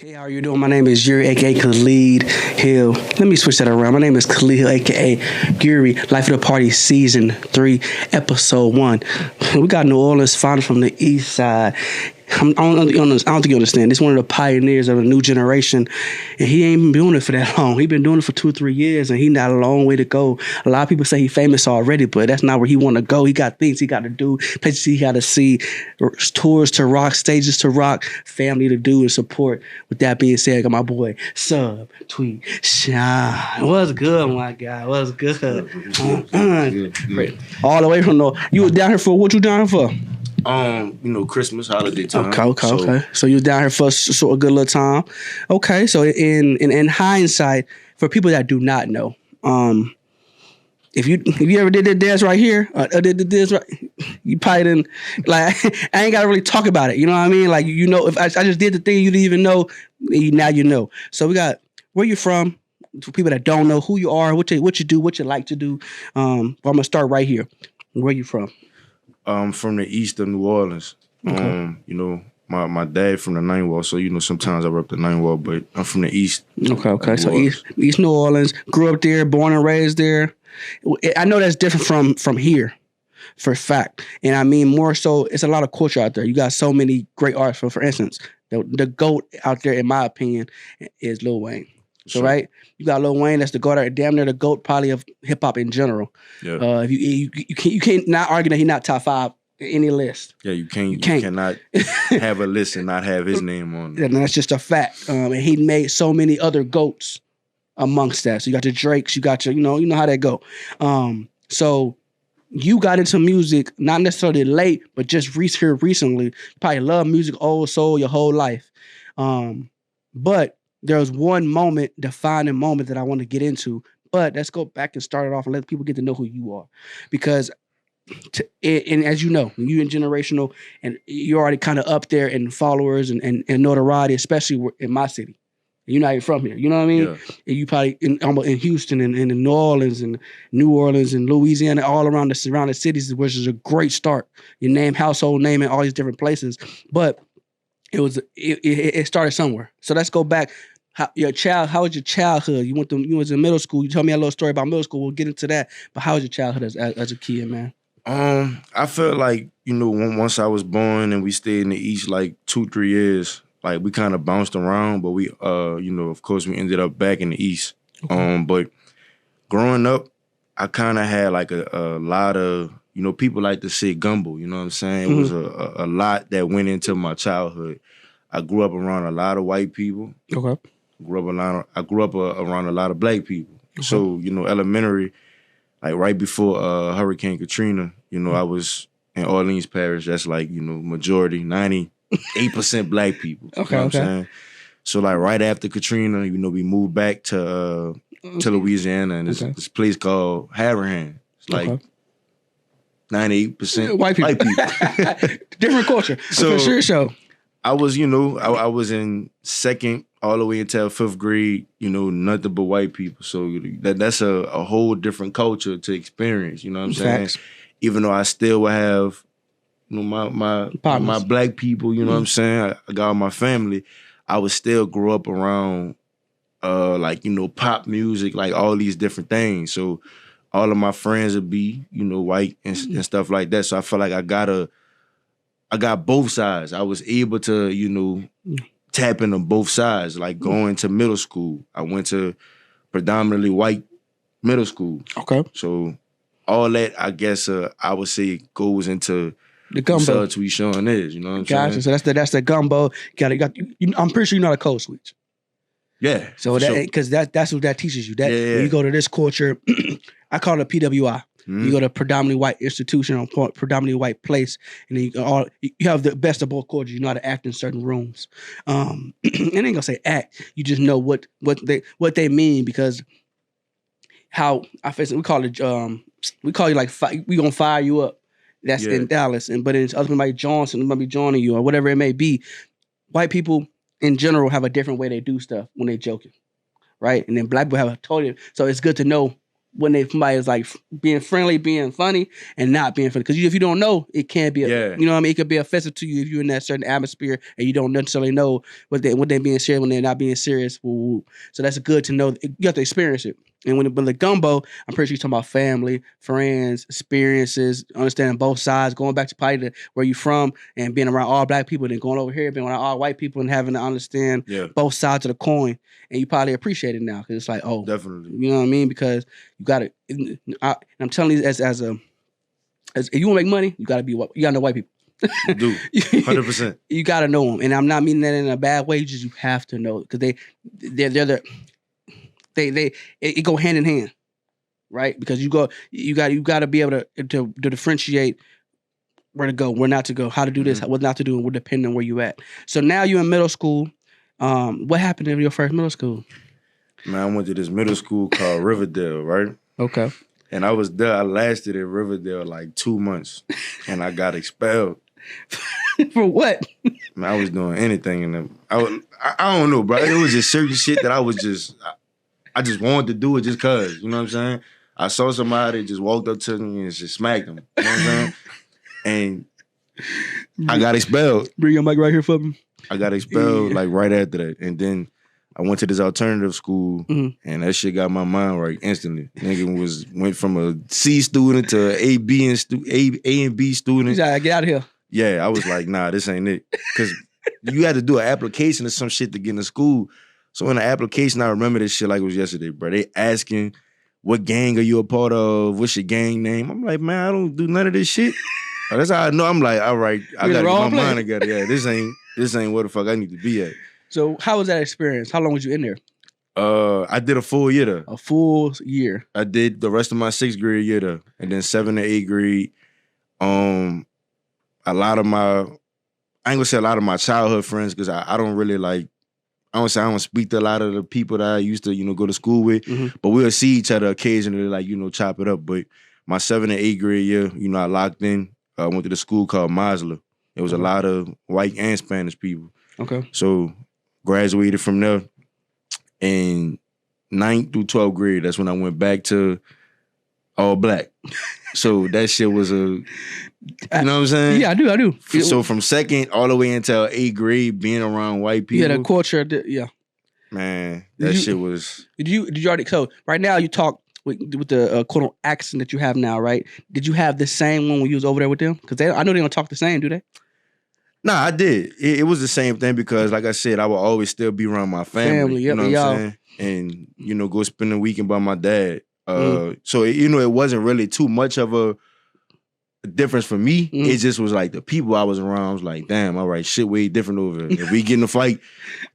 Hey, how are you doing? My name is Yuri, aka Khalid Hill. Let me switch that around. My name is Khalid Hill, aka Yuri. Life of the Party, Season 3, Episode 1. We got New Orleans founders from the East Side. I don't think you understand. This is one of the pioneers of a new generation, and he ain't been doing it for that long. He been doing it for 2 or 3 years, and he got a long way to go. A lot of people say he famous already, but that's not where he want to go. He got things he got to do, places he got to see, tours to rock, stages to rock, family to do and support. With that being said, I got my boy SubTweetShawn. What's good, my guy? What's good? Good. All the way from the. You was down here for what? You down here for? Christmas holiday time. Okay. So you was down here for a good little time. Okay, so in hindsight, for people that do not know, if you ever did the dance right here, did the dance right, you probably didn't, like, I ain't gotta really talk about it. You know what I mean? Like, you know, if I just did the thing you didn't even know, now you know. So we got where you from. For people that don't know who you are, what you do, what you like to do. I'm gonna start right here. Where you from? From the east of New Orleans. Okay. My dad from the Ninth Ward, so sometimes I rep the Ninth Ward, but I'm from the east. Okay. So East New Orleans, grew up there, born and raised there. I know that's different from here, for a fact. And I mean more so, it's a lot of culture out there. You got so many great artists. For instance, the GOAT out there, in my opinion, is Lil Wayne. So Sure. Right, you got Lil Wayne. That's the GOAT, damn near the GOAT, probably of hip hop in general. Yeah. If you can't not argue that he's not top 5 in any list. Yeah, you cannot have a list and not have his name on it. And that's just a fact. And he made so many other GOATs amongst that. So you got your Drakes, you got your, you know how that go. So you got into music not necessarily late, but just here recently. You probably love music, old soul, your whole life. But there was one defining moment that I want to get into. But let's go back and start it off and let people get to know who you are. Because, and as you know, you in generational, and you're already kind of up there in followers and notoriety, especially in my city. You're not even from here. You know what I mean? Yeah. And you probably in Houston and in New Orleans and Louisiana, all around the surrounding cities, which is a great start. Your name, household name in all these different places. But it started somewhere. So let's go back. How was your childhood? You was in middle school. You told me a little story about middle school. We'll get into that. But how was your childhood as a kid, man? I felt like, once I was born and we stayed in the East like 2-3 years, like we kind of bounced around, but we, of course we ended up back in the East. Okay. But growing up, I kind of had like a lot of, people like to say gumbo, you know what I'm saying? It was a lot that went into my childhood. I grew up around a lot of white people. Okay. I grew up around a lot of black people. Okay. So, elementary, like right before Hurricane Katrina, I was in Orleans Parish. That's like, majority, 98% black people. Okay, you know what I'm saying? So like right after Katrina, we moved back to Louisiana, and this place called Haverham. It's like 98% white people. Different culture. So for sure. I was, I was in second all the way until 5th grade, nothing but white people. So that's a whole different culture to experience, you know what I'm saying? Facts. Even though I still would have, my black people, you know what I'm saying? I got all my family. I would still grow up around, pop music, like all these different things. So all of my friends would be, white and stuff like that. So I feel like I got both sides. I was able to, tap into both sides. Like going to middle school, I went to predominantly white middle school. Okay. So all that, I guess, I would say goes into the gumbo. SubTweetShawn is, you know what I'm saying? So that's the gumbo. I'm pretty sure you're not a code switch. Yeah. So because that's what that teaches you. That when you go to this culture, I call it a PWI. Mm-hmm. You go to a predominantly white institution or predominantly white place, and then you have the best of both cultures. You know how to act in certain rooms. And I ain't gonna say act. You just know what they mean, because how we call it. We call you like we gonna fire you up. That's in Dallas, but in other people like Johnson, might be joining you or whatever it may be. White people in general have a different way they do stuff when they're joking, right? And then black people have a totally. So it's good to know when somebody is like being friendly, being funny, and not being funny. Because if you don't know, it can be, you know what I mean? It could be offensive to you if you're in that certain atmosphere and you don't necessarily know what they're being serious, when they're not being serious. So that's good to know. You have to experience it. And when the gumbo, I'm pretty sure you're talking about family, friends, experiences, understanding both sides, going back to probably where you're from and being around all black people, then going over here, being around all white people and having to understand both sides of the coin. And you probably appreciate it now because it's like, oh, definitely. You know what I mean? Because you got to, I'm telling you, as if you want to make money, you got to know white people. You do, 100%. You got to know them. And I'm not meaning that in a bad way, just you have to know because it go hand in hand, right? Because you got to be able to differentiate where to go, where not to go, how to do this, what not to do, and what depending on where you at. So now you're in middle school. What happened in your first middle school? Man, I went to this middle school called Riverdale, right? Okay. And I was there. I lasted at Riverdale like 2 months, and I got expelled. For what? Man, I was doing anything in them. I don't know, bro. It was just certain shit that I just wanted to do it just cause. You know what I'm saying? I saw somebody just walked up to me and just smacked them. You know what I'm saying? And I got expelled. Bring your mic right here for me. I got expelled like right after that, and then I went to this alternative school, and that shit got my mind right instantly. Nigga went from a C student to an A and B student. You gotta get out of here. Yeah, I was like, nah, this ain't it. Because you had to do an application or some shit to get into school. So in the application, I remember this shit like it was yesterday, bro. They asking, what gang are you a part of? What's your gang name? I'm like, man, I don't do none of this shit. That's how I know. I'm like, all right, I gotta get my mind together. Yeah, this ain't where the fuck I need to be at. So how was that experience? How long was you in there? I did a full year there. A full year. I did the rest of my 6th grade year there. And then 7th to 8th grade, I ain't gonna say a lot of my childhood friends, because I don't really like, I don't speak to a lot of the people that I used to, go to school with. But we'll see each other occasionally, like, chop it up. But my 7th and 8th grade year, I locked in. I went to the school called Masla. It was a lot of white and Spanish people. Okay. So graduated from there. And 9th through 12th grade, that's when I went back to all black. So that shit was you know what I'm saying? Yeah, I do. So from 2nd all the way until 8th grade, being around white people. Yeah, the culture, yeah. Man, that shit was... Did you already... So right now you talk with the quote-unquote accent that you have now, right? Did you have the same one when you was over there with them? Because I know they don't talk the same, do they? Nah, I did. It was the same thing because, like I said, I would always still be around my family. You know what I'm saying? And, go spend the weekend by my dad. So, it wasn't really too much of a difference for me. It just was like the people I was around, I was like, damn, all right, shit way different over there. If we get in a fight,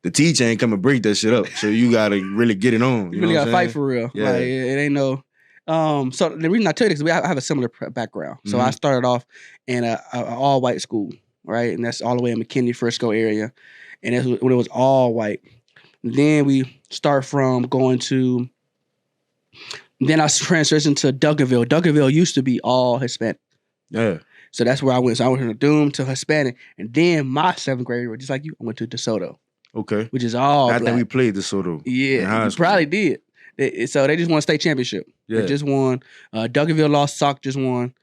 the teacher ain't come and break that shit up. So you got to really get it on. You really got to fight for real. Yeah. Like, it ain't no... So the reason I tell you this is I have a similar background. So I started off in an all-white school. Right, and that's all the way in McKinney, Frisco area, and that's when it was all white. Then we start from going to. Then I transitioned to Duncanville. Duncanville used to be all Hispanic. Yeah. So that's where I went. So I went from Doom to Hispanic, and then my 7th grade, just like you, I went to DeSoto. Okay. Which is all black. I think we played DeSoto. Yeah, you probably did. So they just won a state championship. Yeah. They just won. Duncanville lost. Sock just won.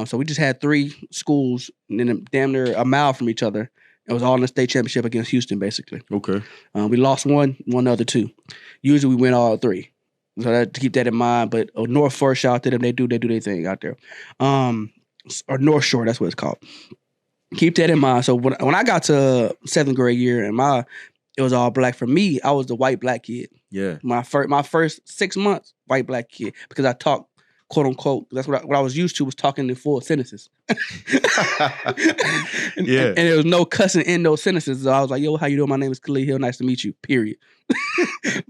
So we just had 3 schools damn near a mile from each other. It was all in the state championship against Houston, basically. Okay. We lost one the other 2. Usually we win all 3. So to keep that in mind. But North Fork, shout out to them. They do their thing out there. Or North Shore, that's what it's called. Keep that in mind. So when I got to 7th grade year and it was all black. For me, I was the white black kid. Yeah. My first 6 months, white black kid, because I talked, quote unquote, that's what I was used to, was talking in full sentences. And there was no cussing in those sentences. So I was like, yo, how you doing? My name is Khalil Hill. Nice to meet you, period.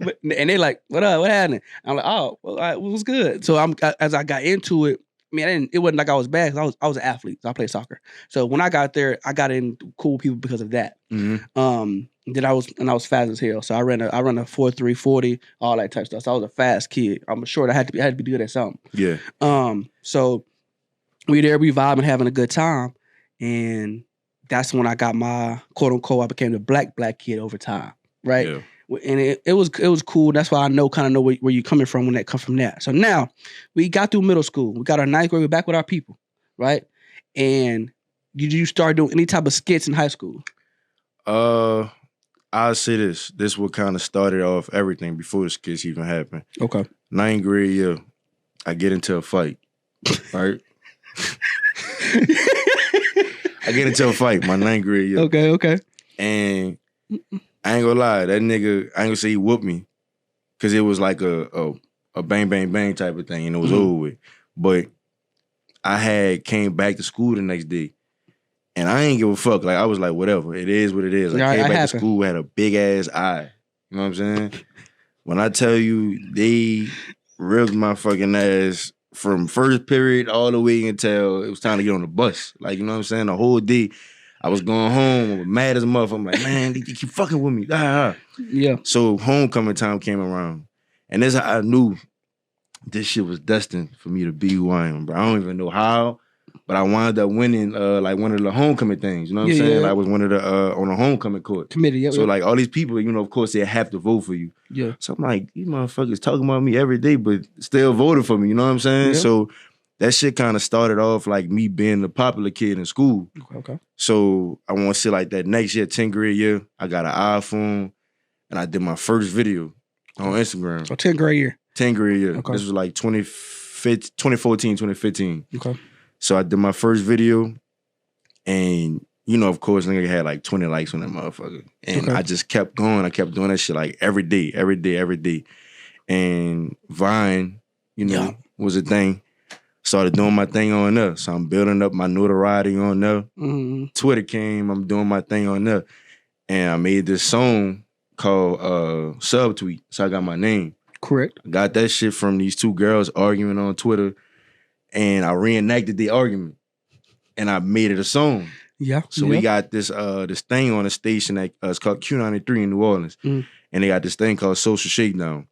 And they like, what up? What happened? I'm like, oh, well, it was good. So as I got into it, I mean, it wasn't like I was bad, because I was an athlete. So I played soccer. So when I got there, I got in cool people because of that. Then I was fast as hell. So I ran a 4.3 40, all that type of stuff. So I was a fast kid. I'm sure I had to be good at something. Yeah. So we vibing, having a good time, and that's when I got my quote unquote. I became the black kid over time. Right. Yeah. And it was cool. That's why I kind of know where you're coming from when that come from that. So now we got through middle school. We got our 9th grade. We're back with our people, right? And did you start doing any type of skits in high school? I'll say this. This what kind of started off everything before the skits even happened. Okay. 9th grade year, I get into a fight, right? I get into a fight my 9th grade year. Okay. And I ain't gonna lie, that nigga, I ain't gonna say he whooped me, because it was like a bang, bang, bang type of thing, and it was over with. But I had came back to school the next day, and I ain't give a fuck. Like, I was like, whatever, it is what it is. I came back to school, had a big ass eye. You know what I'm saying? When I tell you, they ripped my fucking ass from first period all the way until it was time to get on the bus. Like, you know what I'm saying? The whole day, I was going home, I was mad as a motherfucker. I'm like, man, they keep fucking with me. Yeah. So homecoming time came around. And that's how I knew this shit was destined for me to be who I am, bro. I don't even know how, but I wound up winning like one of the homecoming things. You know what I'm saying? Yeah. Like, I was one of the on a homecoming court. Committee, yeah. So like all these people, you know, of course they have to vote for you. Yeah. So I'm like, these motherfuckers talking about me every day, but still voted for me. You know what I'm saying? Yeah. So that shit kind of started off like me being the popular kid in school. Okay. So I want to say like that next year, 10th grade year, I got an iPhone and I did my first video on Instagram. So 10th grade year. 10th grade year. Okay. This was like 2014, 2015. Okay. So I did my first video and, you know, of course, nigga had like 20 likes on that motherfucker. And I just kept going. I kept doing that shit like every day. And Vine, you know, was a thing. Started doing my thing on there. So I'm building up my notoriety on there. Mm-hmm. Twitter came, I'm doing my thing on there. And I made this song called SubTweet. So I got my name. Correct. I got that shit from these two girls arguing on Twitter. And I reenacted the argument. And I made it a song. Yeah. So we got this thing on the station that it's called Q93 in New Orleans. Mm. And they got this thing called Social Shakedown.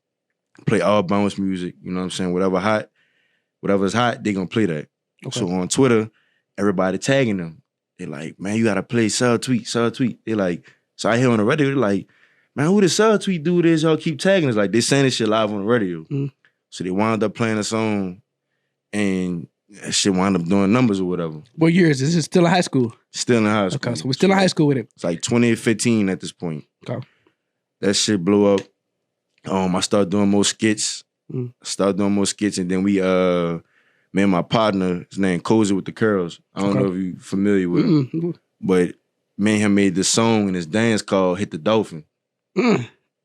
Play all bounce music, you know what I'm saying? Whatever's hot, they gonna play that. Okay. So on Twitter, everybody tagging them. They like, man, you gotta play subtweet. They like, so I hear on the radio, they're like, man, who the subtweet dude is? Y'all keep tagging us. Like, they saying this shit live on the radio. Mm. So they wound up playing a song and that shit wound up doing numbers or whatever. What year is this? Is it still in high school? Still in high school. Okay, so we're still in high school with it. It's like 2015 at this point. Okay. That shit blew up. I started doing more skits. And then we, me and my partner, his name Cozy with the Curls. I don't know if you're familiar with him. But me and him made this song and this dance called Hit the Dolphin.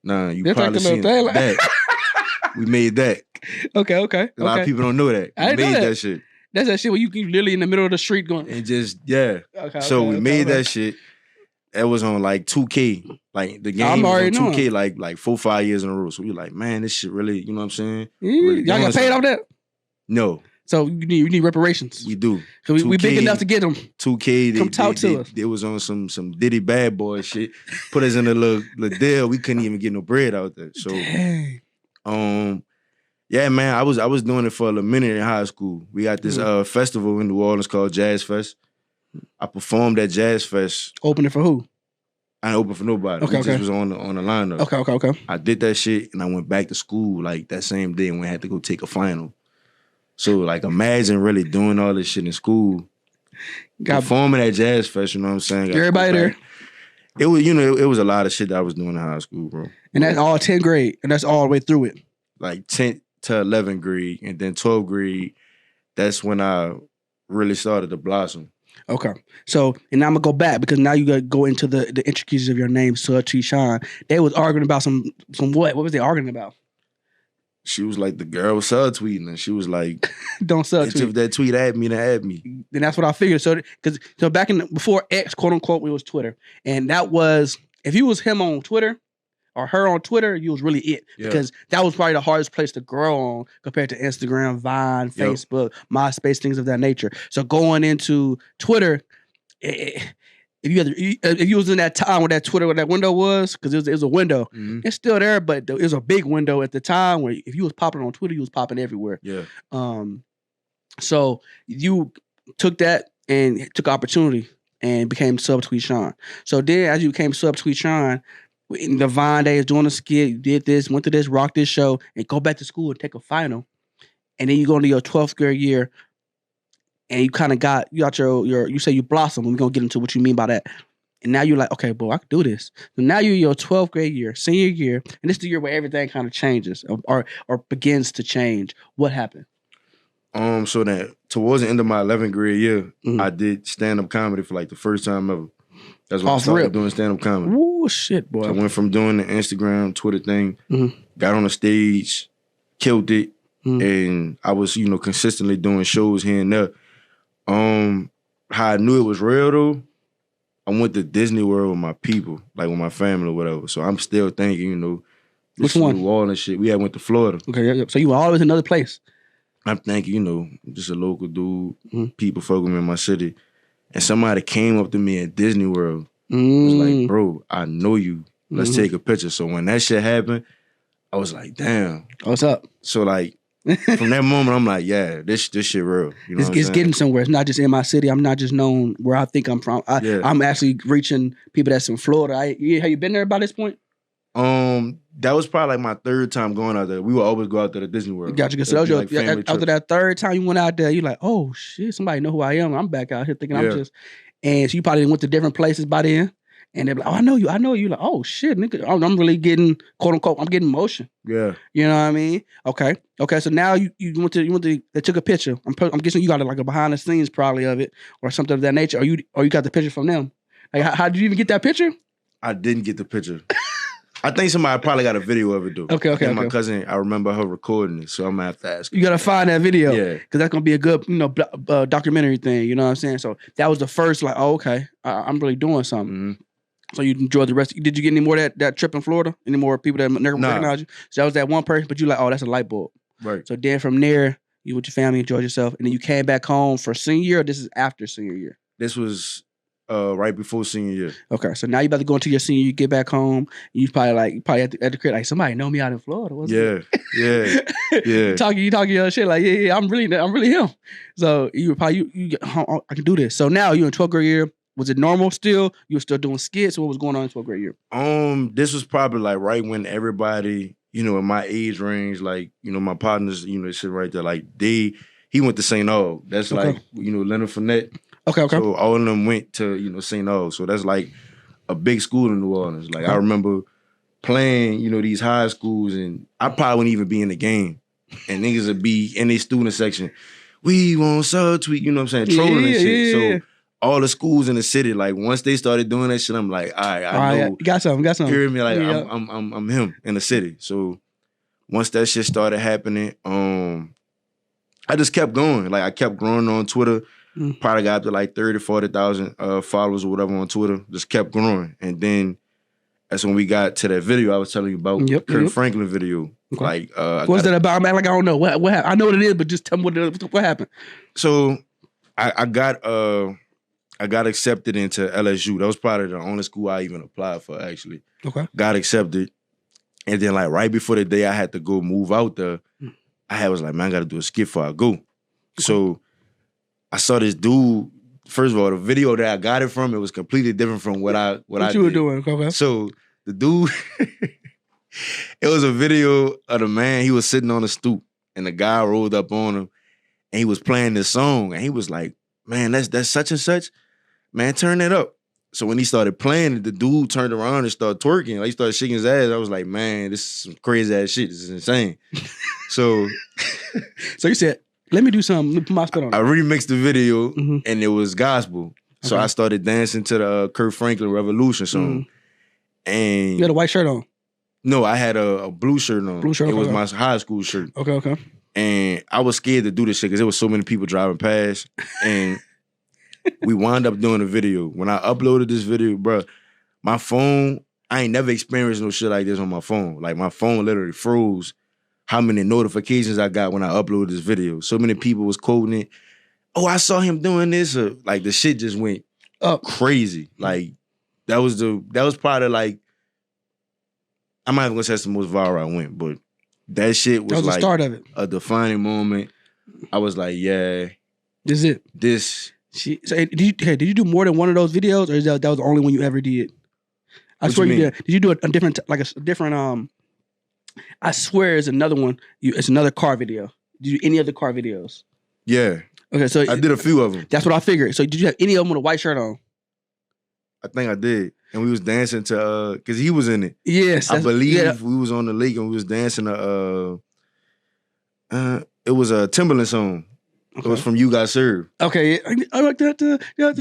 Nah, you probably seen that. We made that. Okay. A lot of people don't know that. We made that shit. That's that shit where you literally in the middle of the street going. And just, we made that shit. That was on like 2K. Like the game was on 2K like 4-5 years in a row. So we like, man, this shit really, you know what I'm saying? Really y'all got paid off that? No. So you need reparations. We do. So we big enough to get them. 2K. Come talk to us. It was on some Diddy Bad Boy shit. Put us in a little deal. We couldn't even get no bread out there. So, yeah, man, I was doing it for a minute in high school. We got this festival in New Orleans called Jazz Fest. I performed at Jazz Fest. Opening for who? I didn't open for nobody. Okay, just was on the lineup. Okay. I did that shit and I went back to school like that same day and we had to go take a final. So like imagine really doing all this shit in school. Performing at Jazz Fest, you know what I'm saying? Everybody there. It was, it was a lot of shit that I was doing in high school, bro. And that's all 10th grade and that's all the way through it. Like 10th to 11th grade and then 12th grade, that's when I really started to blossom. Okay. So, and now I'm going to go back because now you got to go into the intricacies of your name, SubTweetShawn. They was arguing about some what? What was they arguing about? She was like, the girl was subtweeting and she was like, don't subtweet. If that tweet at me, then add me. Then that's what I figured. So back before X, quote unquote, it was Twitter. And that was, if you was him on Twitter or her on Twitter, you was really it. Yeah. Because that was probably the hardest place to grow on compared to Instagram, Vine, Facebook, MySpace, things of that nature. So going into Twitter, if you was in that time where that Twitter, where that window was, because it was a window, it's still there, but it was a big window at the time where if you was popping on Twitter, you was popping everywhere. Yeah. So you took that and took opportunity and became SubTweetShawn. So then as you became SubTweetShawn, in the Vine days, doing a skit, you did this, went to this, rocked this show, and go back to school and take a final. And then you go into your 12th grade year, and you kind of got your you say you blossom. We're gonna get into what you mean by that. And now you're like, okay, boy, I can do this. So now you're your 12th grade year, senior year, and this is the year where everything kind of changes or begins to change. What happened? So that towards the end of my 11th grade year, I did stand-up comedy for like the first time ever. That's when I started doing stand-up comedy. Oh, shit, boy. So I went from doing the Instagram, Twitter thing, got on the stage, killed it, and I was, consistently doing shows here and there. How I knew it was real, though, I went to Disney World with my people, like with my family or whatever. So I'm still thinking, which one? New Orleans shit. We had went to Florida. Okay, yeah. So you were always in another place. I'm thinking, just a local dude, people fuck with me in my city. And somebody came up to me at Disney World. Was like, bro, I know you. Let's take a picture. So when that shit happened, I was like, damn. What's up? So like, from that moment, I'm like, yeah, this shit real. It's getting somewhere. It's not just in my city. I'm not just known where I think I'm from. I'm actually reaching people that's in Florida. Have you been there by this point? That was probably like my third time going out there. We would always go out there to Disney World. Gotcha. So after that third time you went out there, you're like, oh shit, somebody know who I am. I'm back out here thinking I'm just. And so you probably went to different places by then. And they're like, oh, I know you. You're like, oh shit, nigga, I'm really getting, quote unquote, I'm getting motion. Yeah. You know what I mean? Okay. So now you went to they took a picture. I'm guessing you got like a behind the scenes probably of it or something of that nature. Or you got the picture from them. Like, how did you even get that picture? I didn't get the picture. I think somebody probably got a video of it, though. Okay. My cousin, I remember her recording it, so I'm gonna have to ask her. You gotta find that video. Yeah. Because that's gonna be a good, documentary thing, you know what I'm saying? So that was the first, like, oh, okay, I'm really doing something. So you enjoyed the rest. Did you get any more of that trip in Florida? Any more people that never recognized you? So that was that one person, but you like, oh, that's a light bulb. Right. So then from there, you with your family enjoyed yourself, and then you came back home for senior year, or this is after senior year? This was right before senior year. Okay, so now you about to go into your senior year, you get back home, you probably at the crib, like, somebody know me out in Florida. Yeah. You talking your shit like, yeah, I'm really him. So you were probably, I can do this. So now you're in 12th grade year. Was it normal still? You were still doing skits? What was going on in 12th grade year? This was probably like right when everybody, in my age range, like, my partners, shit right there, like he went to St. Aug. That's like, Leonard Fournette. Okay. So all of them went to, St. Aug. So that's like a big school in New Orleans. Like I remember playing, these high schools, and I probably wouldn't even be in the game. And niggas would be in their student section. We want SubTweet, you know what I'm saying? Trolling and shit. Yeah. So all the schools in the city, like once they started doing that shit, I'm like, all right, I know. You got something. Hear me? Like I'm him in the city. So once that shit started happening, I just kept going. Like I kept growing on Twitter. Probably got up to like 30,000, 40,000 followers or whatever on Twitter. Just kept growing. And then that's when we got to that video I was telling you about, Kirk Franklin video. Okay. Like, what's that about, man? Like I don't know what happened. I know what it is, but just tell me what happened. So I got accepted into LSU. That was probably the only school I even applied for, actually. Okay. Got accepted. And then like right before the day I had to go move out there, I was like, man, I got to do a skit before I go. Okay. So I saw this dude. First of all, the video that I got it from, it was completely different from what I you did. Were doing. Okay. So the dude, it was a video of the man. He was sitting on a stoop, and the guy rolled up on him, and he was playing this song, and he was like, "Man, that's such and such. Man, turn it up." So when he started playing it, the dude turned around and started twerking. Like he started shaking his ass. I was like, "Man, this is some crazy ass shit. This is insane." So you said, let me do something. Let me put my spit on it. I remixed the video, and it was gospel. So I started dancing to the Kirk Franklin Revolution song. And you had a white shirt on? No, I had a blue shirt on. Blue shirt. It was my high school shirt. Okay. And I was scared to do this shit because there was so many people driving past. And we wound up doing a video. When I uploaded this video, bro, my phone, I ain't never experienced no shit like this on my phone. Like my phone literally froze. How many notifications I got when I uploaded this video. So many people was quoting it. Oh, I saw him doing this. Like the shit just went up crazy. Like that was probably like, I'm not even gonna say that's the most viral I went, but that shit was like the start of it. A defining moment. I was like, yeah. This is it. This. So did you do more than one of those videos, or that was the only one you ever did? I swear you did. Did you do a different, like a different, I swear it's another one. It's another car video. Did you do any other car videos? Yeah. Okay, so I did a few of them. That's what I figured. So did you have any of them with a white shirt on? I think I did. And we was dancing to, because he was in it. Yes. I believe we was on the lake and we was dancing to, it was a Timberland song. Okay. It was from You Got Served. Okay. I like that. Yeah.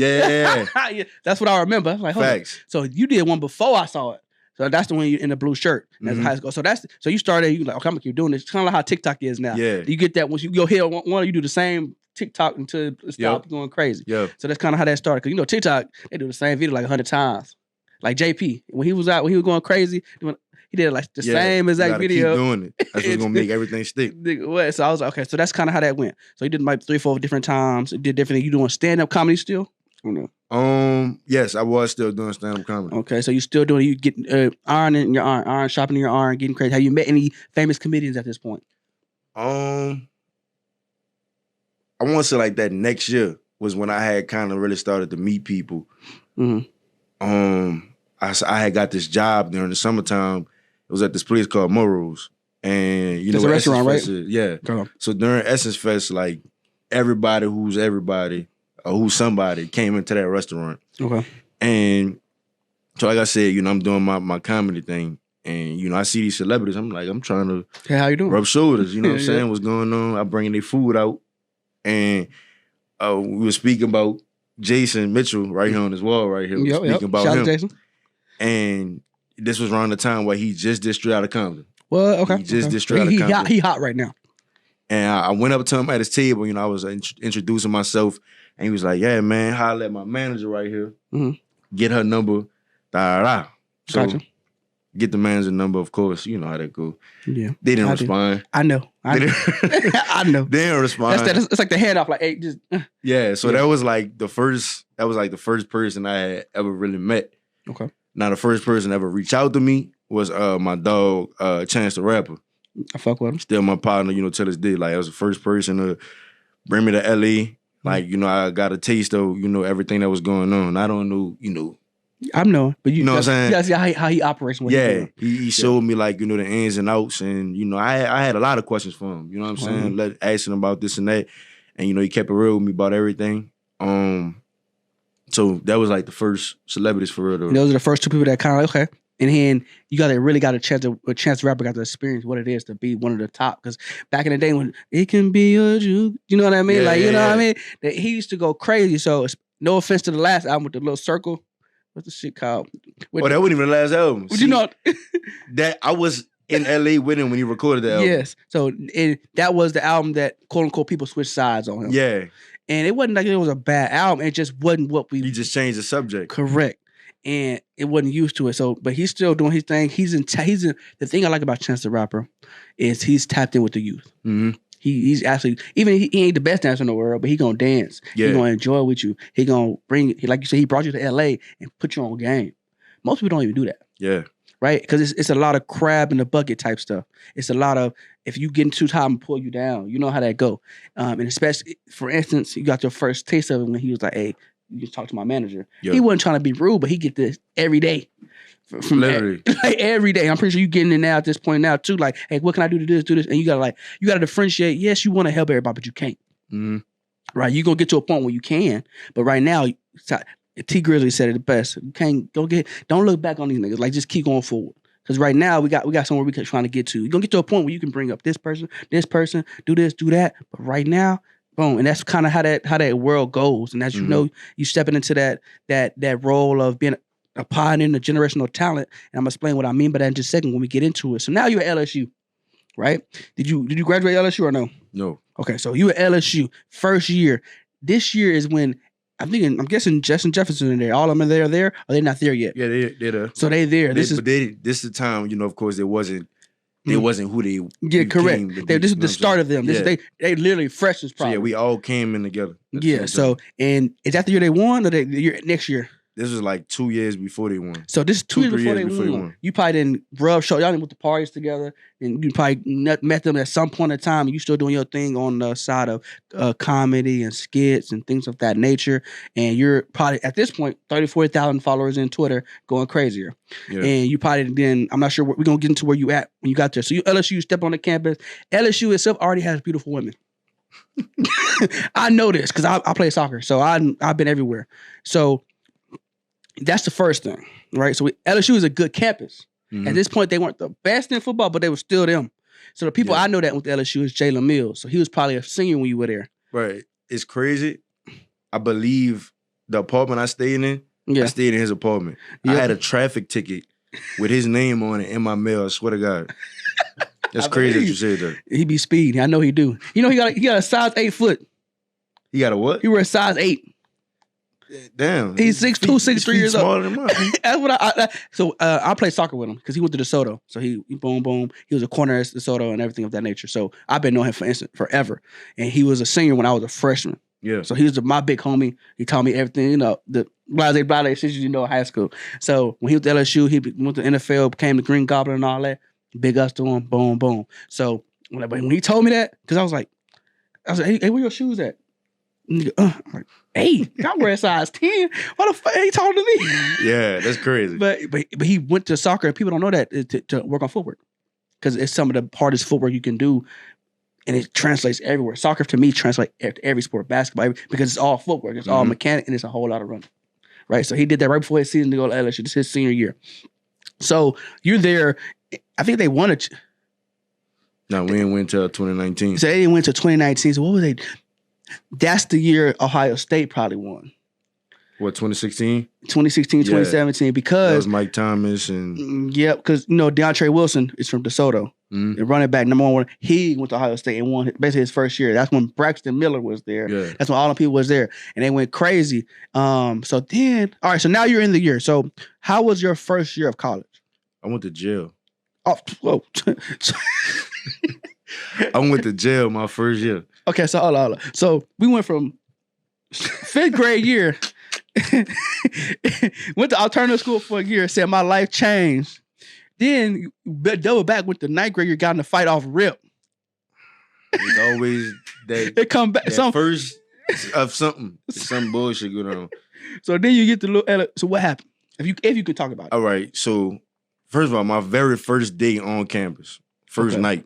Yeah. That's what I remember. Like, Facts. So you did one before I saw it. So that's the one you in the blue shirt. That's high school. So you started, you like, okay, I'm gonna keep doing this. It's kind of like how TikTok is now. Yeah. You get that once you go here one, you do the same TikTok until it stops going crazy. Yeah. So that's kind of how that started. Cause TikTok, they do the same video like 100 times. Like JP, when he was going crazy, he did like the same exact video. Keep doing it. That's what's gonna make everything stick. So I was like, okay, so that's kind of how that went. So you did like 3-4 different times. You did different. You doing stand-up comedy still? Or no? Yes, I was still doing stand-up comedy. Okay, so you still doing? You getting iron in your iron sharpening your iron, getting crazy. Have you met any famous comedians at this point? I want to say like that next year was when I had kind of really started to meet people. Mm-hmm. I had got this job during the summertime. It was at this place called Murrow's, and you know, a restaurant, right? Yeah. So during Essence Fest, like everybody who's everybody or who's somebody came into that restaurant. Okay. And so, like I said, you know, I'm doing my comedy thing, and you know, I see these celebrities. I'm like, I'm trying to hey, how you doing? Rub shoulders. You know what I'm saying? What's going on? I'm bringing their food out, and we were speaking about Jason Mitchell right here on this wall right here. Speaking about Shout him. out to Jason. And this was around the time where he just did Straight Outta Compton. Well, okay. He just did Straight Outta Compton. He hot right now. And I went up to him at his table. You know, I was introducing myself, and he was like, "Yeah, man, holla at my manager right here. Get her number. Da da." So gotcha. Get the manager number, of course. You know how that go. Yeah, they didn't respond. I know. I know. They didn't respond. It's like the head off. Like, hey, just. Yeah. So that was like the first. That was like the first person I had ever really met. Okay. Now the first person ever reached out to me was my dog, Chance the Rapper. I fuck with him. Still my partner, you know, till this day. Like, I was the first person to bring me to LA. Like, you know, I got a taste of, you know, everything that was going on. I don't know, you know. I'm knowing, but you know what I'm saying? You see how he operates. He showed me, like, you know, the ins and outs. And, you know, I had a lot of questions for him. You know what I'm saying? Asking about this and that. And, you know, he kept it real with me about everything. So that was like the first celebrities for real though. Those are the first two people that kind of like, okay. And then you really got a Chance the Rapper got to experience what it is to be one of the top. Because back in the day when it can be a juke, you know what I mean? You know what I mean? That he used to go crazy. So no offense to the last album with the little circle. What's the shit called? That wasn't even the last album. Would you know that I was in LA with him when he recorded the album. Yes. So that was the album that quote unquote people switched sides on him. Yeah. And it wasn't like it was a bad album. It just wasn't what we. He just changed the subject. Correct. And it wasn't used to it. So, but he's still doing his thing. He's in. The thing I like about Chance the Rapper is he's tapped in with the youth. Mm-hmm. He's actually, even he ain't the best dancer in the world, but he gonna dance. Yeah. He gonna enjoy with you. He gonna bring, like you said, he brought you to LA and put you on game. Most people don't even do that. Yeah. Right? Because it's a lot of crab in the bucket type stuff. It's a lot of, if you get too high and pull you down, you know how that go. And especially, for instance, you got your first taste of it when he was like, hey, you just talk to my manager. Yep. He wasn't trying to be rude, but he get this every day. From literally. Like every day. I'm pretty sure you getting it now at this point now too. Like, hey, what can I do to do this? And you gotta differentiate. Yes, you want to help everybody, but you can't. Mm-hmm. Right? You're gonna get to a point where you can, but right now, T Grizzly said it the best. You can't don't look back on these niggas. Like, just keep going forward. Because right now we got somewhere we can trying to get to. You're gonna get to a point where you can bring up this person, do this, do that. But right now, boom, and that's kind of how that world goes. And as you know, you stepping into that role of being a pioneer, a generational talent. And I'm gonna explain what I mean by that in just a second when we get into it. So now you're at LSU, right? Did you graduate LSU or no? No. Okay, so you at LSU first year. This year is when I'm guessing Justin Jefferson in there. All of them are there. Are they not there yet? Yeah, they're there. So they there. This is the time, you know, of course, it wasn't who they correct. This is the start of them. This is they literally freshest problem. So yeah, we all came in together. Yeah. So, and is that the year they won or the year next year? This was like 2 years before they won. So this is 2 years before they won. You probably didn't rub show. Y'all didn't went to parties together, and you probably met them at some point in time. And you still doing your thing on the side of comedy and skits and things of that nature. And you're probably at this point 40,000 followers in Twitter, going crazier. Yeah. And you probably then, I'm not sure. We're gonna get into where you at when you got there. So LSU step on the campus. LSU itself already has beautiful women. I know this because I play soccer, so I've been everywhere. So that's the first thing, right? So LSU is a good campus. Mm-hmm. At this point, they weren't the best in football, but they were still them. So the people I know that with LSU is Jalen Mills. So he was probably a senior when you were there. Right. It's crazy. I believe the apartment I stayed in, I stayed in his apartment. Yep. I had a traffic ticket with his name on it in my mail. I swear to God. That's crazy that you said that. He be speeding. I know he do. You know, he got a size 8 foot. He got a what? He wears a size 8. Damn. He's 6'2", 6'3" years old. Smaller than mine. That's what I played soccer with him because he went to DeSoto. So he boom. He was a corner at DeSoto and everything of that nature. So I've been knowing him forever. And he was a senior when I was a freshman. Yeah. So he was my big homie. He taught me everything, you know, the blase shit you know in high school. So when he was at LSU, he went to NFL, became the Green Goblin and all that. Big ups to him, boom. So when he told me that, because I was like, hey, where your shoes at? I'm like, hey, I wear a size 10. Why the fuck ain't he talking to me? Yeah, that's crazy. But he went to soccer, and people don't know that to work on footwork, because it's some of the hardest footwork you can do, and it translates everywhere. Soccer to me translates to every sport, basketball, because it's all footwork, it's all mechanic, and it's a whole lot of running. Right, so he did that right before his season to go to LSU. This is his senior year. So you're there. I think they won it. No, we didn't win until 2019. So they didn't win until 2019. So what was they? That's the year Ohio State probably won. What, 2016? 2016, 2017, because... That was Mike Thomas and... Yeah, because, you know, DeAndre Wilson is from DeSoto. Mm-hmm. The running back, number one. He went to Ohio State and won basically his first year. That's when Braxton Miller was there. Yeah. That's when all the people was there. And they went crazy. So then... All right, so now you're in the year. So how was your first year of college? I went to jail. Oh, whoa. I went to jail my first year. Okay, so hold on. So we went from 5th grade year, went to alternative school for a year, said my life changed. Then double back, went to 9th grade year, got in a fight off rip. It's always that. It come back. First of something. Some bullshit going on. So then you get to look. So what happened? If you could talk about it. All right. So first of all, my very first day on campus, first night,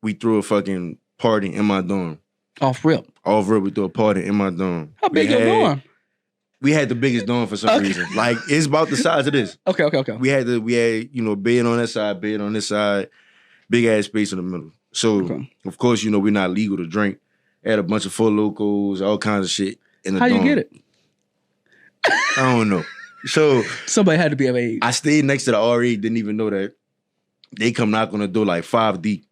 we threw a fucking party in my dorm. Off rip, we threw a party in my dorm. How big your dorm? We had the biggest dorm for some reason. Like, it's about the size of this. Okay. We had you know, bed on that side, bed on this side, big ass space in the middle. So of course, you know, we're not legal to drink. Had a bunch of Four Locos, all kinds of shit in the dorm. How you get it? I don't know. So somebody had to be of age. I stayed next to the RA, didn't even know that. They come knock on the door like 5 deep.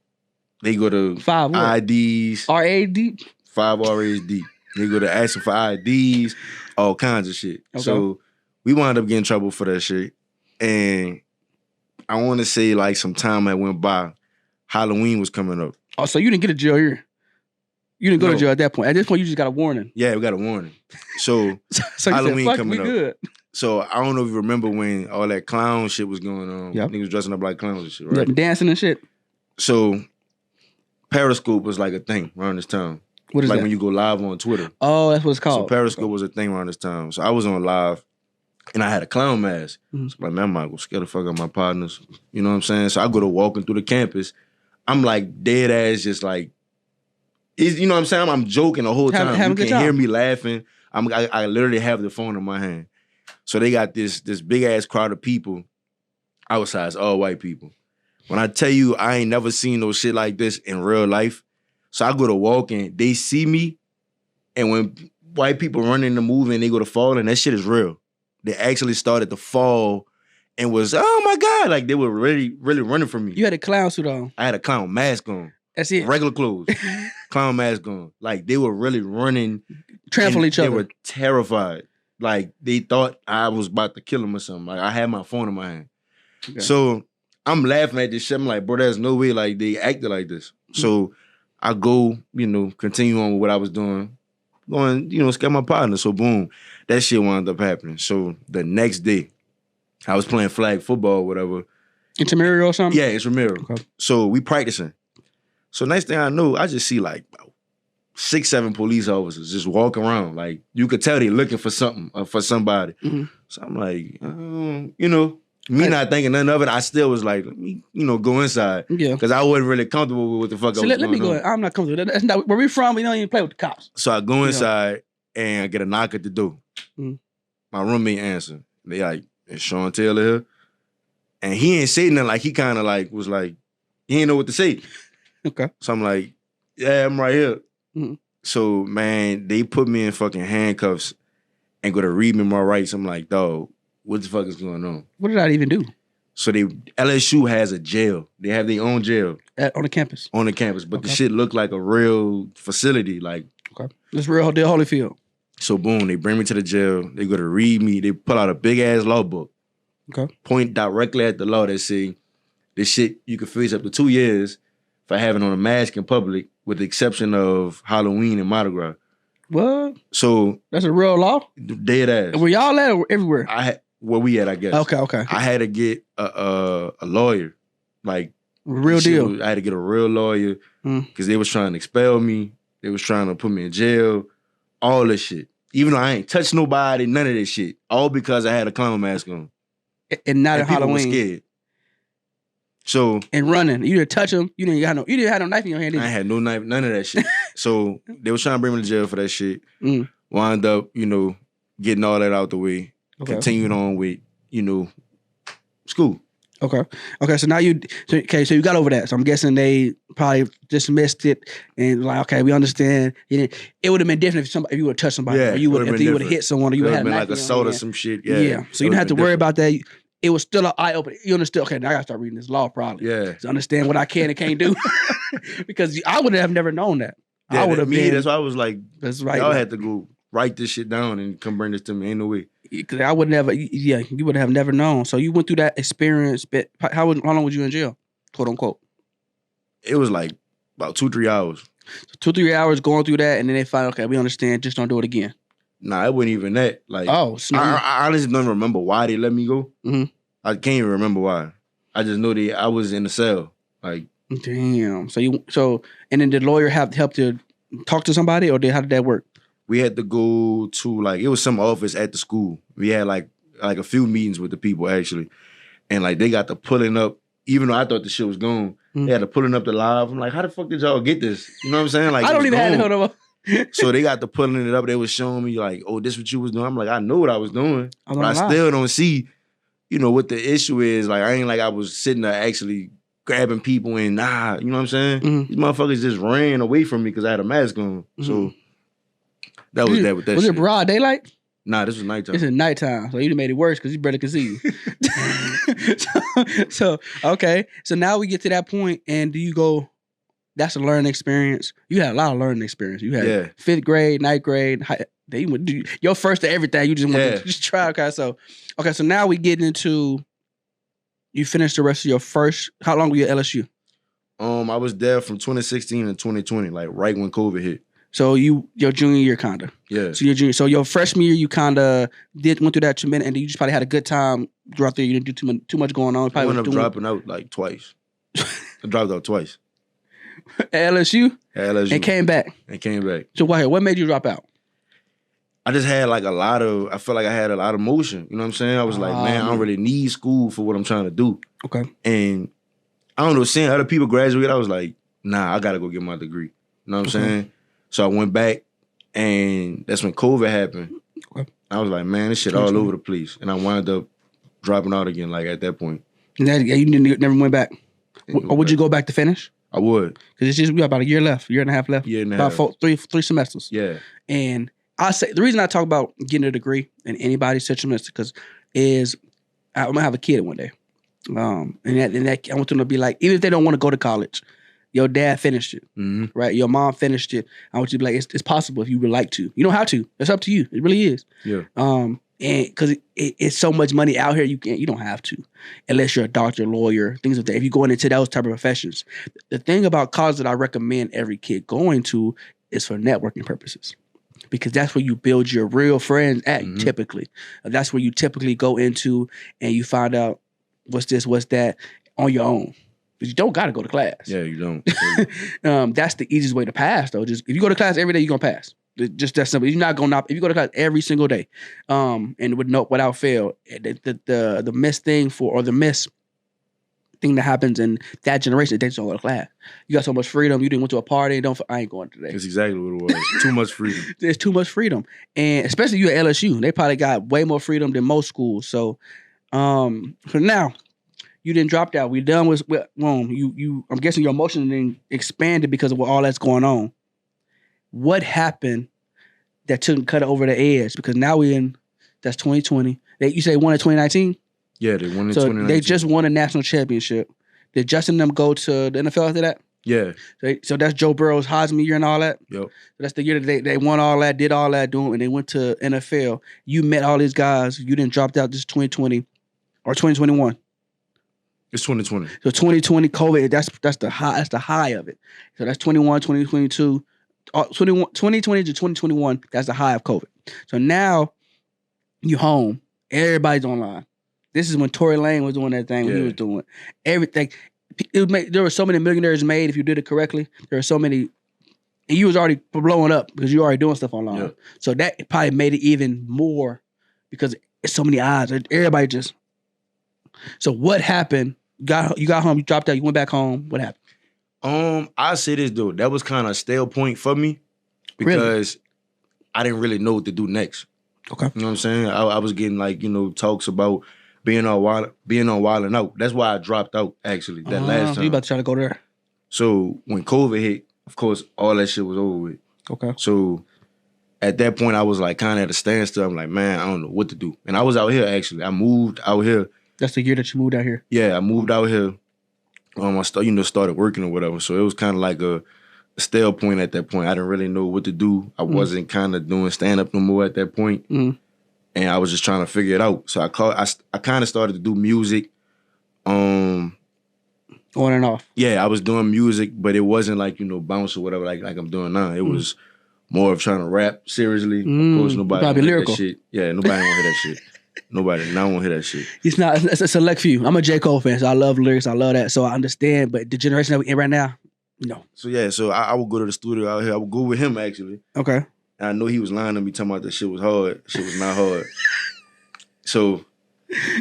They go to 5 what? IDs. RA deep? 5 RAs deep. They go to asking for IDs, all kinds of shit. Okay. So we wound up getting in trouble for that shit. And I want to say like some time that went by, Halloween was coming up. Oh, so you didn't get a jail here? You didn't go to jail at that point. At this point, you just got a warning. Yeah, we got a warning. So, Halloween said, coming up. Good. So I don't know if you remember when all that clown shit was going on. Yep. Niggas dressing up like clowns and shit, right? Yep, dancing and shit. So Periscope was like a thing around this time. What is like that? When you go live on Twitter. Oh, that's what it's called. So Periscope was a thing around this time. So I was on live and I had a clown mask. So I'm like, man, I'm not gonna scare the fuck out of my partners. You know what I'm saying? So I go to walking through the campus. I'm like dead ass just like, you know what I'm saying? I'm joking the whole time. You can hear me laughing. I literally have the phone in my hand. So they got this big ass crowd of people outside, all white people. When I tell you I ain't never seen no shit like this in real life. So I go to walking, they see me, and when white people running the movie and they go to falling, that shit is real. They actually started to fall and was, oh my God, like they were really, really running from me. You had a clown suit on. I had a clown mask on. That's it. Regular clothes. Clown mask on. Like they were really running. Trampling each other. They were terrified. Like they thought I was about to kill them or something. Like I had my phone in my hand. Okay. So I'm laughing at this shit. I'm like, bro, there's no way like they acted like this. So I go, you know, continue on with what I was doing. going, scare my partner. So boom, that shit wound up happening. So the next day, I was playing flag football or whatever. Intramural or something? Yeah, intramural. Okay. So we practicing. So next thing I know, I just see like 6, 7 police officers just walking around. Like, you could tell they looking for something or for somebody. Mm-hmm. So I'm like, not thinking nothing of it. I still was like, let me, go inside. Yeah. Because I wasn't really comfortable with what the fuck I was let me go in. I'm not comfortable. That's not where we from. We don't even play with the cops. So I go inside and I get a knock at the door. Mm-hmm. My roommate answered. They like, is Sean Taylor here? And he ain't say nothing. Like, he kind of like was like, he ain't know what to say. Okay. So I'm like, yeah, I'm right here. Mm-hmm. So, man, they put me in fucking handcuffs and go to read me my rights. I'm like, dog, what the fuck is going on? What did I even do? So LSU has a jail. They have their own jail. On the campus? On the campus. But the shit looked like a real facility. Like, okay. It's real Holyfield. So, boom, they bring me to the jail. They go to read me. They pull out a big-ass law book. Okay. Point directly at the law that say, this shit, you can face up to 2 years for having on a mask in public, with the exception of Halloween and Mardi Gras. What? So that's a real law? Dead ass. Were y'all at or everywhere? Where we at, I guess. Okay. I had to get a lawyer. Like, real deal. I had to get a real lawyer because they was trying to expel me. They was trying to put me in jail. All this shit. Even though I ain't touched nobody, none of this shit. All because I had a clown mask on. And not a Halloween. People were scared. So and running, you didn't touch him. You didn't have no knife in your hand. Did you? I had no knife, none of that shit. So they was trying to bring me to jail for that shit. Wound up, getting all that out the way. Okay. Continuing on with, school. Okay. So now you got over that. So I'm guessing they probably dismissed it and like, okay, we understand. It would have been different if you would have touched somebody, or if you would have hit someone, or you would have been like assault or some shit. Yeah. So you don't have to worry about that. It was still an eye opener. You understood? Okay, now I gotta start reading this law probably. Yeah. To understand what I can and can't do. Because I would have never known that. Yeah, I would have been. That's why I was like, that's right. Y'all had to go write this shit down and come bring this to me. Ain't no way. Because I would never. Yeah, you would have never known. So you went through that experience. But how long was you in jail? Quote unquote. It was like about 2-3 hours. So 2-3 hours going through that, and then they find, okay, we understand. Just don't do it again. Nah, it wasn't even that. Like, I honestly don't remember why they let me go. Mm-hmm. I can't even remember why. I just know that I was in the cell. Like, damn. And then did the lawyer have help to talk to somebody, or how did that work? We had to go to it was some office at the school. We had like a few meetings with the people actually, and like they got to pulling up. Even though I thought the shit was gone, they had to pulling up the live. I'm like, how the fuck did y'all get this? You know what I'm saying? Like, I don't even have to hold up. So they got to pulling it up. They was showing me like, oh, this what you was doing. I'm like, I know what I was doing, but I still don't see. What the issue is. Like, I ain't like I was sitting there actually grabbing people and you know what I'm saying? Mm-hmm. These motherfuckers just ran away from me because I had a mask on. Mm-hmm. So that was that with that was shit. Was it broad daylight? Nah, this was nighttime. This is nighttime. So you made it worse because you barely could see you. so, okay. So now we get to that point, and do you go, that's a learning experience. You had a lot of learning experience. You had 5th grade, 9th grade, they would do your first to everything. You just want to just try. Okay, so now we get into, you finished the rest of your first. How long were you at LSU? I was there from 2016 to 2020, like right when COVID hit. So your junior year kinda. Yeah. So your junior. So your freshman year you kinda went through that tremendous, and you just probably had a good time throughout there. You didn't do too much going on. I ended up dropping out like twice. I dropped out twice. At LSU? At LSU. And came back. So what made you drop out? I just had like I felt like I had a lot of motion. You know what I'm saying? I was like, man, I don't really need school for what I'm trying to do. Okay. And I don't know, seeing other people graduate, I was like, nah, I gotta go get my degree. You know what I'm saying? So I went back, and that's when COVID happened. Okay. I was like, man, this shit all over the place. And I wound up dropping out again, like at that point. And you never went back? Or would you go back to finish? I would. Because it's just, we got about a year and a half left. Year and a half. About 3 semesters. Yeah. And I say, the reason I talk about getting a degree in anybody's semester, because I'm going to have a kid one day. And that I want them to be like, even if they don't want to go to college, your dad finished it, right? Your mom finished it. I want you to be like, it's possible if you would like to. You don't have to. It's up to you. It really is. Yeah. And because it's so much money out here, you don't have to, unless you're a doctor, lawyer, things like that. If you're going into those type of professions, the thing about college that I recommend every kid going to is for networking purposes. because that's where you build your real friends at. Typically, that's where you typically go into and you find out what's this, what's that on your own. Because you don't got to go to class. Yeah, you don't. That's the easiest way to pass, though. Just if you go to class every day, you're gonna pass. Just that simple. You're not gonna if you go to class every single day, and without fail, the miss thing the miss thing that happens in that generation, they just don't go to class. You got so much freedom. You didn't went to a party. I ain't going today. That's exactly what it was. Too much freedom. There's too much freedom, and especially you at LSU, they probably got way more freedom than most schools. So, for now, you didn't drop out. We done with you. I'm guessing your emotions then expanded because of all that's going on. What happened that took cut it over the edge? Because now that's 2020. You say won in 2019. Yeah, they won in 2019. They just won a national championship. Did Justin and them go to the NFL after that? Yeah. So that's Joe Burrow's Heisman year and all that? Yep. So that's the year that they won all that, did all that, and they went to NFL. You met all these guys. You didn't drop out this 2020 or 2021. It's 2020. So 2020 COVID, that's the high of it. So that's 21, 2022, 2020 to 2021, that's the high of COVID. So now you home. Everybody's online. This is when Tory Lane was doing that thing, when he was doing everything. There were so many millionaires made if you did it correctly. There were so many, and you was already blowing up because you were already doing stuff online. Yeah. So that probably made it even more because it's so many eyes. Everybody just. So what happened? You got home, you dropped out, you went back home. What happened? I say this though, that was kind of a stale point for me because I didn't really know what to do next. Okay. You know what I'm saying? I was getting talks about being on Wild and Out. That's why I dropped out actually that last time. You about to try to go there? So when COVID hit, of course, all that shit was over with. Okay. So at that point, I was like kind of at a standstill. I'm like, man, I don't know what to do. And I was out here actually. I moved out here. That's the year that you moved out here? Yeah, I moved out here. I started working or whatever. So it was kind of like a stale point at that point. I didn't really know what to do. I wasn't kind of doing stand-up no more at that point. And I was just trying to figure it out. So I kind of started to do music. On and off. Yeah, I was doing music, but it wasn't like, bounce or whatever like I'm doing now. It was more of trying to rap seriously. Of course, nobody want to hear that shit. Yeah, nobody want to hear that shit. Nobody, I won't hear that shit. It's a select few. I'm a J. Cole fan, so I love lyrics. I love that. So I understand, but the generation that we're in right now, no. So yeah, I would go to the studio out here. I would go with him actually. Okay. And I know he was lying to me talking about that shit was hard. Shit was not hard. So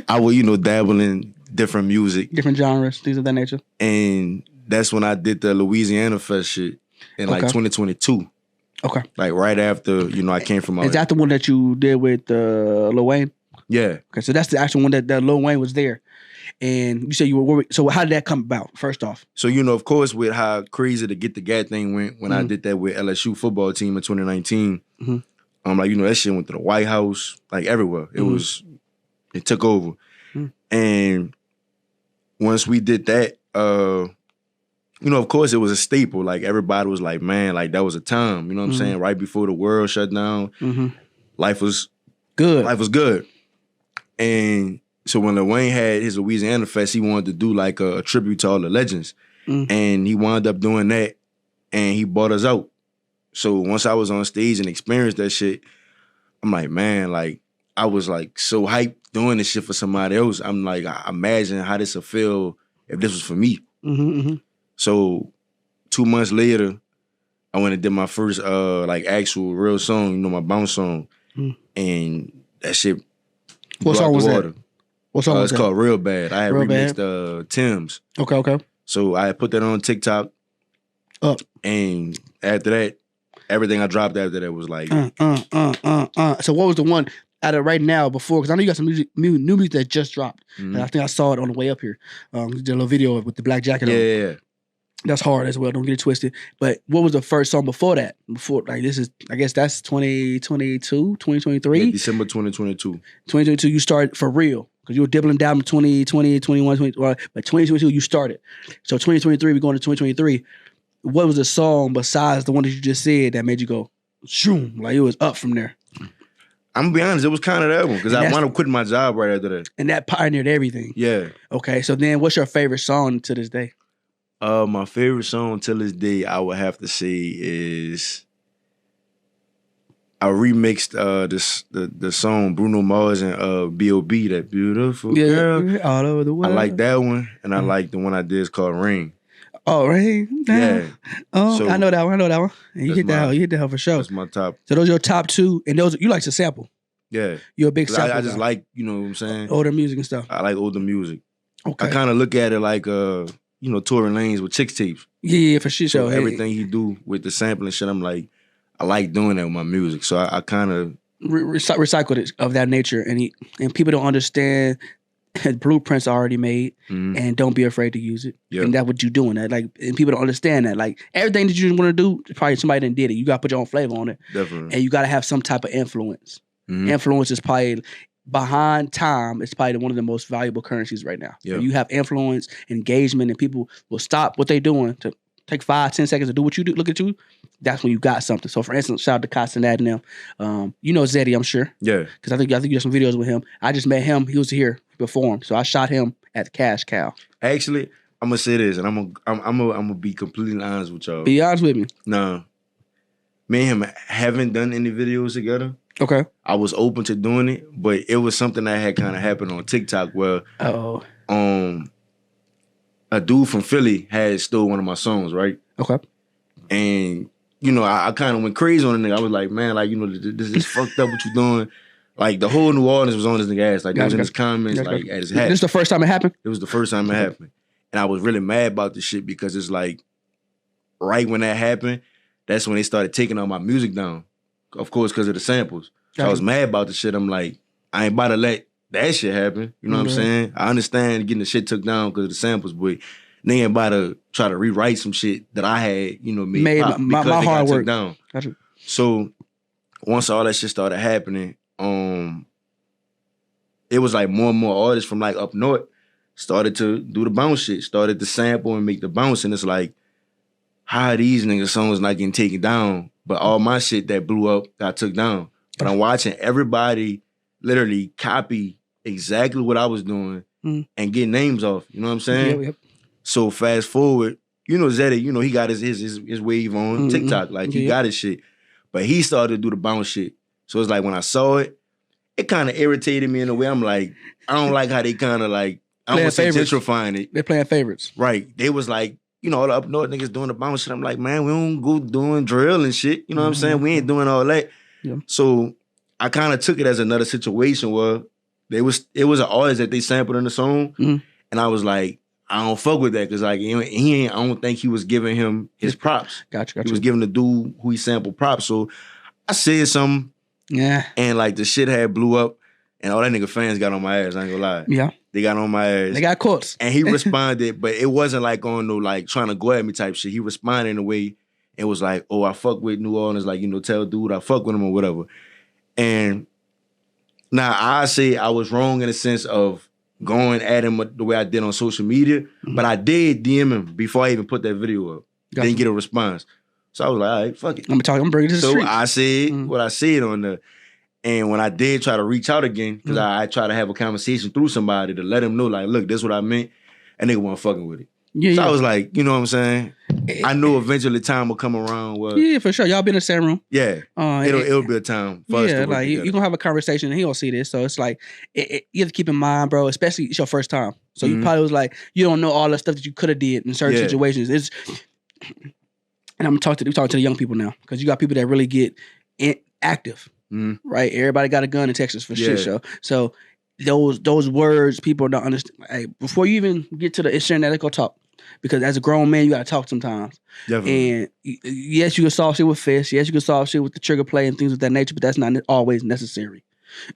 I would, dabble in different music. Different genres, things of that nature. And that's when I did the Louisiana Fest shit in 2022. Okay. Like right after, I came from out Is that the one that you did with Lil Wayne? Yeah. Okay, so that's the actual one that Lil Wayne was there. And you said you were worried. So how did that come about, first off? So, of course, with how crazy the Get the Gat thing went when I did that with LSU football team in 2019, that shit went to the White House, like everywhere. It took over. And once we did that, of course, it was a staple. Like, everybody was like, man, like, that was a time. You know what I'm saying? Right before the world shut down, life was good. Life was good. And so when Lil Wayne had his Louisiana Fest, he wanted to do like a tribute to all the legends. And he wound up doing that, and he bought us out. So once I was on stage and experienced that shit, I'm like, man, like, I was like so hyped doing this shit for somebody else. I'm like, I imagine how this would feel if this was for me. So 2 months later, I went and did my first actual real song, my bounce song. And that shit. What song was that? What song was that? It's called Real Bad. I had remixed Tim's. Okay. So I put that on TikTok. And after that, everything I dropped after that was like. So what was the one out of right now before? Because I know you got some new music that just dropped. And I think I saw it on the way up here. You did a little video with the black jacket on. Yeah. That's hard as well. Don't get it twisted. But what was the first song before that? I guess that's 2022, 2023? Yeah, December 2022. 2022, you started for real. Because you were dibbling down to 2020, 21, 20, but 2022, you started. So 2023, we're going to 2023. What was the song besides the one that you just said that made you go, shoom, like it was up from there? I'm going to be honest, it was kind of that one. Because I wound up quitting my job right after that. And that pioneered everything. Yeah. Okay, so then what's your favorite song to this day? My favorite song till this day, I would have to say is I remixed the song Bruno Mars and B.O.B. that beautiful girl. All over the world. I like that one, and I like the one I did is called Ring. Oh, Ring. Yeah. Oh, so, I know that one. And you hit that hell for sure. That's my top. So those are your top two, and those you like to sample. Yeah. You're a big sample. I just like, you know what I'm saying? Older music and stuff. I like older music. Okay. I kind of look at it like Tory Lanez with Chicks tapes. Yeah, for sure. So everything he do with the sampling shit, I'm like, I like doing that with my music. So I kind of recycled it of that nature, and people don't understand blueprints are already made, and don't be afraid to use it. Yep. And that's what you're doing. That and people don't understand that. Like everything that you want to do, probably somebody done did it. You got to put your own flavor on it. Definitely. And you got to have some type of influence. Influence is probably behind time. It's probably one of the most valuable currencies right now. Yep. You have influence, engagement, and people will stop what they're doing to take 5-10 seconds to do what you do. Look at you. That's when you got something. So, for instance, shout out to Castanad and them. You know Zeddy, I'm sure. Yeah. Because I think you did some videos with him. I just met him. He was here. He performed. So I shot him at the Cash Cow. Actually, I'm gonna say this, and I'm gonna be completely honest with y'all. Be honest with me. No, me and him haven't done any videos together. Okay. I was open to doing it, but it was something that had kind of happened on TikTok where a dude from Philly had stole one of my songs, right? Okay. And, I kind of went crazy on the nigga. I was like, man, like, this is fucked up what you doing. Like, the whole New Orleans was on this nigga ass. Like, they was in his comments, like, at his hat. This is the first time it happened? It was the first time it happened. And I was really mad about this shit because it's like, right when that happened, that's when they started taking all my music down. Of course, because of the samples. So I was mad about the shit. I'm like, I ain't about to let that shit happen. You know what I'm saying? I understand getting the shit took down because of the samples, but they ain't about to try to rewrite some shit that I had, made pop my because they hard got work took down. Gotcha. So once all that shit started happening, it was like more and more artists from like up north started to do the bounce shit, started to sample and make the bounce, and it's like, how are these niggas songs not getting taken down, but all my shit that blew up got took down. But I'm watching everybody literally copy exactly what I was doing and get names off. You know what I'm saying? Yep. So fast forward, Zeddy, he got his wave on TikTok. Like, he got his shit. But he started to do the bounce shit. So it's like when I saw it, it kind of irritated me in a way. I'm like, I don't like how they kind of like, I don't want to say gentrifying it. They're playing favorites. Right. They was like, all the up north niggas doing the bounce shit. I'm like, man, we don't go doing drill and shit. You know what I'm saying? We ain't doing all that. Yeah. So I kind of took it as another situation where it was an artist that they sampled in the song. And I was like, I don't fuck with that because like I don't think he was giving him his props. Gotcha. He was giving the dude who he sampled props. So I said something. Yeah. And like the shit had blew up and all that nigga fans got on my ass, I ain't gonna lie. Yeah. They got on my ass. They got quotes. And he responded, but it wasn't like on no like trying to go at me type shit. He responded in a way and was like, oh, I fuck with New Orleans, like, tell dude I fuck with him or whatever. And now I say I was wrong in the sense of going at him the way I did on social media, but I did DM him before I even put that video up. Gotcha. Didn't get a response. So I was like, all right, fuck it. I'm bringing this to the street. So I said what I said on the, and when I did try to reach out again, because I try to have a conversation through somebody to let him know, like, look, this is what I meant, and nigga wasn't fucking with it. Yeah, so I was like, you know what I'm saying? I knew eventually time will come around where... Yeah, for sure. Y'all be in the same room. Yeah. It'll be a time for us to work like, you're going to have a conversation and he don't see this. So it's like, you have to keep in mind, bro, especially it's your first time. So you probably was like, you don't know all the stuff that you could have did in certain situations. And I'm talking to the young people now because you got people that really get active, right? Everybody got a gun in Texas for shit. So those words people don't understand. Hey, before you even get to the issue, that go talk. Because as a grown man, you got to talk sometimes. Definitely. And yes, you can solve shit with fists. Yes, you can solve shit with the trigger play and things of that nature, but that's not always necessary.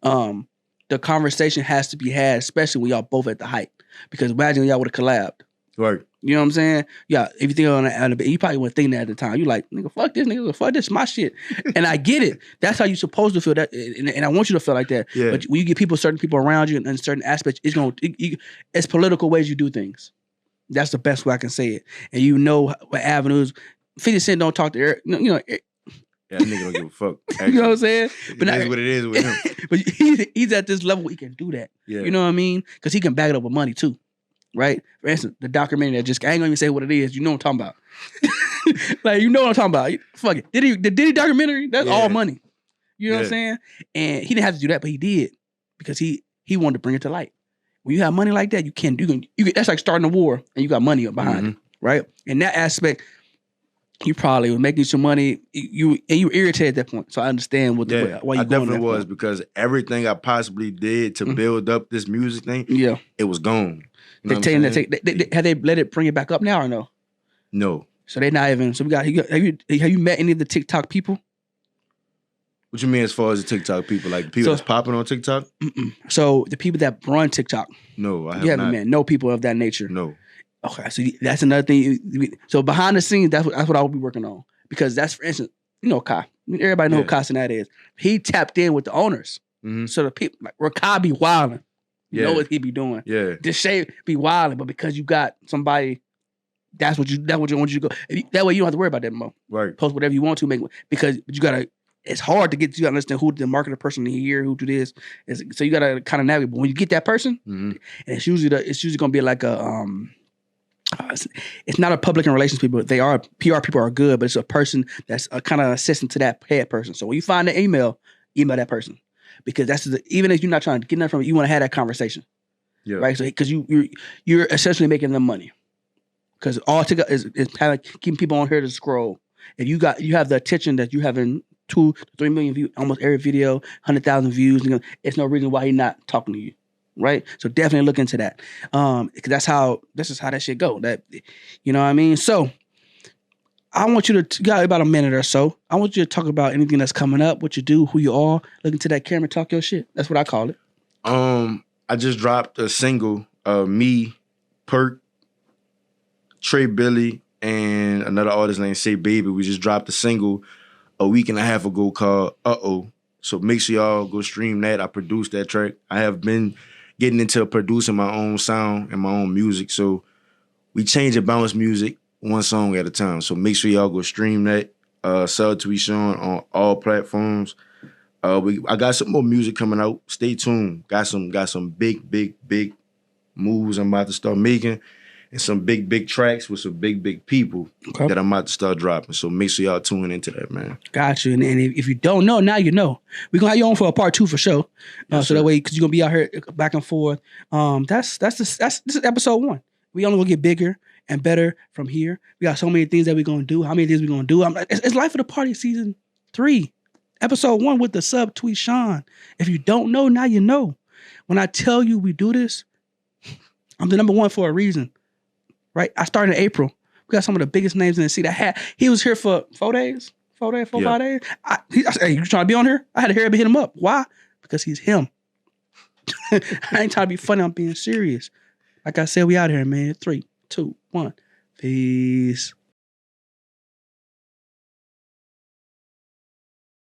The conversation has to be had, especially when y'all both at the height. Because imagine y'all would have collabed. Right. You know what I'm saying? Yeah, if you think on it, you probably wouldn't think that at the time. You like, nigga, fuck this, nigga, fuck this, my shit. And I get it. That's how you're supposed to feel that, and I want you to feel like that. Yeah. But when you get certain people around you in certain aspects, it's political ways you do things. That's the best way I can say it. And you know what avenues. 50 Cent don't talk to Eric. Yeah, that nigga don't give a fuck. You know what I'm saying? But that's what it is with him. But he's at this level where he can do that. Yeah. You know what I mean? Because he can back it up with money too. Right? For instance, the documentary that I ain't gonna even say what it is. You know what I'm talking about. Like, you know what I'm talking about. Fuck it. The Diddy documentary, that's all money. You know what I'm saying? And he didn't have to do that, but he did because he wanted to bring it to light. When you have money like that, you can that's like starting a war and you got money up behind it, right? In that aspect, you probably was making some money. You were irritated at that point. So I understand why you going. I definitely was because everything I possibly did to build up this music thing, it was gone. You know have they let it bring it back up now or no? No. So they're not even. So have you met any of the TikTok people? What you mean as far as the TikTok people, like people that's popping on TikTok? So the people that run TikTok. No, I haven't met no people of that nature. No. Okay, so that's another thing. So behind the scenes, that's what I will be working on because that's, for instance, Kai. Everybody know who Kai Sinat is. He tapped in with the owners. So the people like where Kai be wilding, you know what he be doing. Yeah, this shade be wilding, but because you got somebody, that's what you want you to go. That way you don't have to worry about that more. Right, post whatever you want to make because you gotta. It's hard to get you to understand who the marketing person here, who do this. So you gotta kind of navigate. But when you get that person, and it's usually gonna be like a it's not a public relations people. They are PR people are good, but it's a person that's a kind of assistant to that head person. So when you find the email that person because even if you're not trying to get nothing from it, you want to have that conversation, right? So because you're essentially making them money because all together is kind of keeping people on here to scroll. If you have the attention that you have in 2 to 3 million views, almost every video, 100,000 views, it's no reason why he's not talking to you. Right, so definitely look into that. Because this is how that shit go. That you know what I mean. So I want you to got about a minute or so. I want you to talk about anything that's coming up, what you do, who you are. Look into that camera, talk your shit. That's what I call it. I just dropped a single. Me, Perk, Trey Billy, and another artist named Say Baby. We just dropped a single a week and a half ago called Uh-Oh. So make sure y'all go stream that. I produced that track. I have been getting into producing my own sound and my own music. So we change and bounce music one song at a time. So make sure y'all go stream that. SubTweetShawn on all platforms. I got some more music coming out. Stay tuned. Got some big moves I'm about to start making. And some big tracks with some big people that I'm about to start dropping. So make sure y'all tune into that, man. Got you. And if you don't know, now you know. We're going to have you on for a part 2 for sure. So that way, because you're going to be out here back and forth. This is episode 1. We only going to get bigger and better from here. We got so many things that we're going to do. How many things we're going to do? It's Life of the Party season 3. Episode 1 with the SubTweetShawn. If you don't know, now you know. When I tell you we do this, I'm the number 1 for a reason. Right, I started in April. We got some of the biggest names in the city. He was here for 4 days, 5 days. I said, "Hey, you trying to be on here?" I had to hit him up. Why? Because he's him. I ain't trying to be funny. I'm being serious. Like I said, we out here, man. 3, 2, 1. Peace.